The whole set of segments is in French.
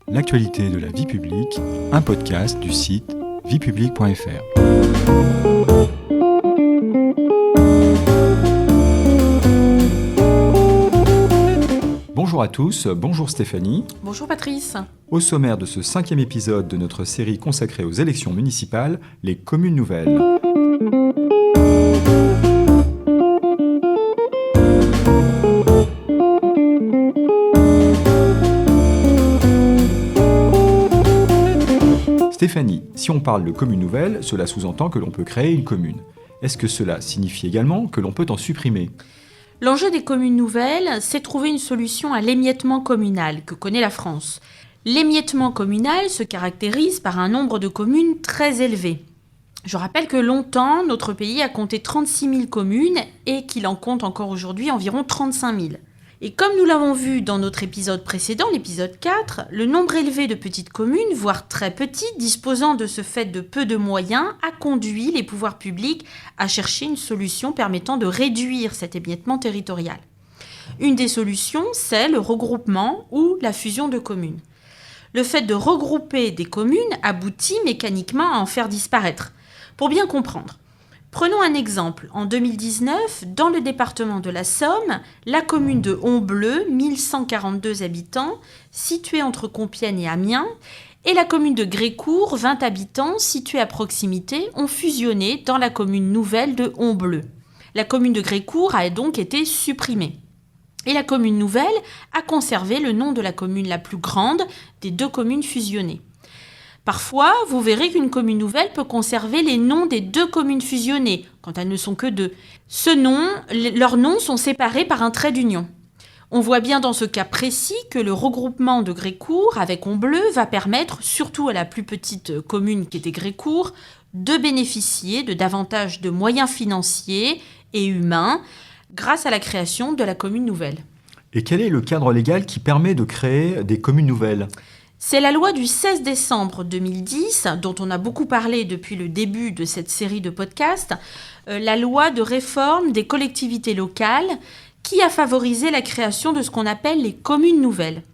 l'actualité de la vie publique, un podcast du site viepublique.fr. Bonjour à tous, bonjour Stéphanie. Bonjour Patrice. Au sommaire de ce 5e épisode de notre série consacrée aux élections municipales, les communes nouvelles. Stéphanie, si on parle de commune nouvelle, cela sous-entend que l'on peut créer une commune. Est-ce que cela signifie également que l'on peut en supprimer ? L'enjeu des communes nouvelles, c'est trouver une solution à l'émiettement communal que connaît la France. L'émiettement communal se caractérise par un nombre de communes très élevé. Je rappelle que longtemps, notre pays a compté 36 000 communes et qu'il en compte encore aujourd'hui environ 35 000. Et comme nous l'avons vu dans notre épisode précédent, l'épisode 4, le nombre élevé de petites communes, voire très petites, disposant de ce fait de peu de moyens, a conduit les pouvoirs publics à chercher une solution permettant de réduire cet émiettement territorial. Une des solutions, c'est le regroupement ou la fusion de communes. Le fait de regrouper des communes aboutit mécaniquement à en faire disparaître. Pour bien comprendre, prenons un exemple. En 2019, dans le département de la Somme, la commune de Honbleu, 1142 habitants, située entre Compiègne et Amiens, et la commune de Grécourt, 20 habitants, située à proximité, ont fusionné dans la commune nouvelle de Honbleu. La commune de Grécourt a donc été supprimée. Et la commune nouvelle a conservé le nom de la commune la plus grande des deux communes fusionnées. Parfois, vous verrez qu'une commune nouvelle peut conserver les noms des deux communes fusionnées, quand elles ne sont que deux. Leurs noms sont séparés par un trait d'union. On voit bien dans ce cas précis que le regroupement de Grécourt avec Honbleu va permettre, surtout à la plus petite commune qui était Grécourt, de bénéficier de davantage de moyens financiers et humains grâce à la création de la commune nouvelle. Et quel est le cadre légal qui permet de créer des communes nouvelles ? C'est la loi du 16 décembre 2010, dont on a beaucoup parlé depuis le début de cette série de podcasts, la loi de réforme des collectivités locales qui a favorisé la création de ce qu'on appelle les communes nouvelles.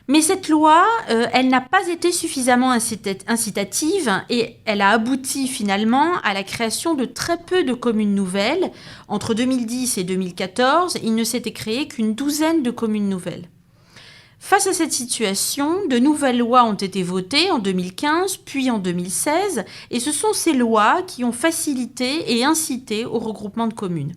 Mais cette loi, elle n'a pas été suffisamment incitative et elle a abouti finalement à la création de très peu de communes nouvelles. Entre 2010 et 2014, il ne s'était créé qu'une douzaine de communes nouvelles. Face à cette situation, de nouvelles lois ont été votées en 2015 puis en 2016 et ce sont ces lois qui ont facilité et incité au regroupement de communes.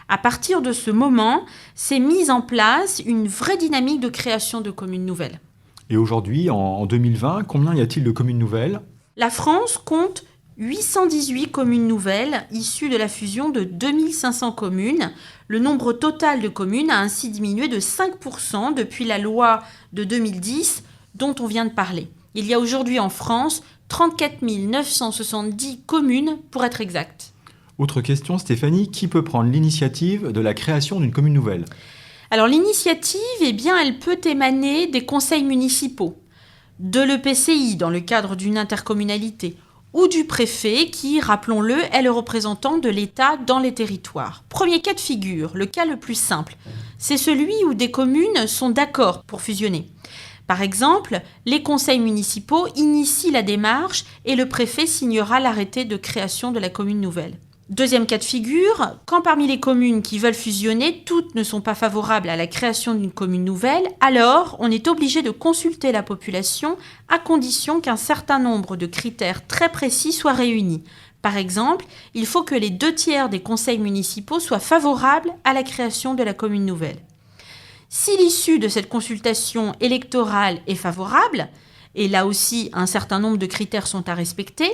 À partir de ce moment, s'est mise en place une vraie dynamique de création de communes nouvelles. Et aujourd'hui, en 2020, combien y a-t-il de communes nouvelles ? La France compte 818 communes nouvelles issues de la fusion de 2500 communes. Le nombre total de communes a ainsi diminué de 5% depuis la loi de 2010 dont on vient de parler. Il y a aujourd'hui en France 34 970 communes pour être exact. Autre question, Stéphanie, qui peut prendre l'initiative de la création d'une commune nouvelle ? Alors l'initiative, elle peut émaner des conseils municipaux, de l'EPCI dans le cadre d'une intercommunalité, ou du préfet qui, rappelons-le, est le représentant de l'État dans les territoires. Premier cas de figure, le cas le plus simple, c'est celui où des communes sont d'accord pour fusionner. Par exemple, les conseils municipaux initient la démarche et le préfet signera l'arrêté de création de la commune nouvelle. Deuxième cas de figure, quand parmi les communes qui veulent fusionner, toutes ne sont pas favorables à la création d'une commune nouvelle, alors on est obligé de consulter la population à condition qu'un certain nombre de critères très précis soient réunis. Par exemple, il faut que les 2/3 des conseils municipaux soient favorables à la création de la commune nouvelle. Si l'issue de cette consultation électorale est favorable, et là aussi un certain nombre de critères sont à respecter,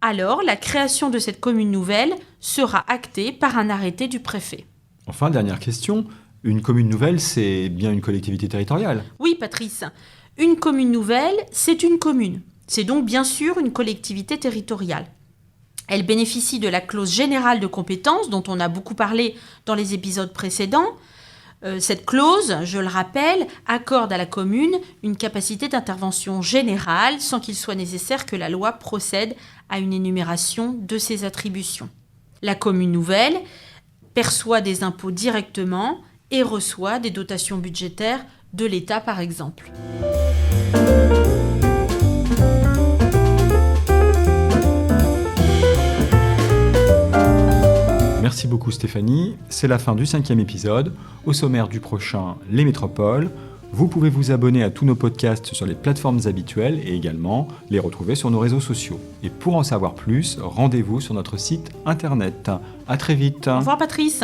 alors la création de cette commune nouvelle sera actée par un arrêté du préfet. Enfin, dernière question, une commune nouvelle, c'est bien une collectivité territoriale ? Oui, Patrice. Une commune nouvelle, c'est une commune. C'est donc bien sûr une collectivité territoriale. Elle bénéficie de la clause générale de compétence dont on a beaucoup parlé dans les épisodes précédents. Cette clause, je le rappelle, accorde à la commune une capacité d'intervention générale sans qu'il soit nécessaire que la loi procède à une énumération de ses attributions. La commune nouvelle perçoit des impôts directement et reçoit des dotations budgétaires de l'État par exemple. Merci beaucoup Stéphanie, c'est la fin du 5e épisode. Au sommaire du prochain, les métropoles. Vous pouvez vous abonner à tous nos podcasts sur les plateformes habituelles et également les retrouver sur nos réseaux sociaux. Et pour en savoir plus, rendez-vous sur notre site internet. À très vite. Au revoir Patrice.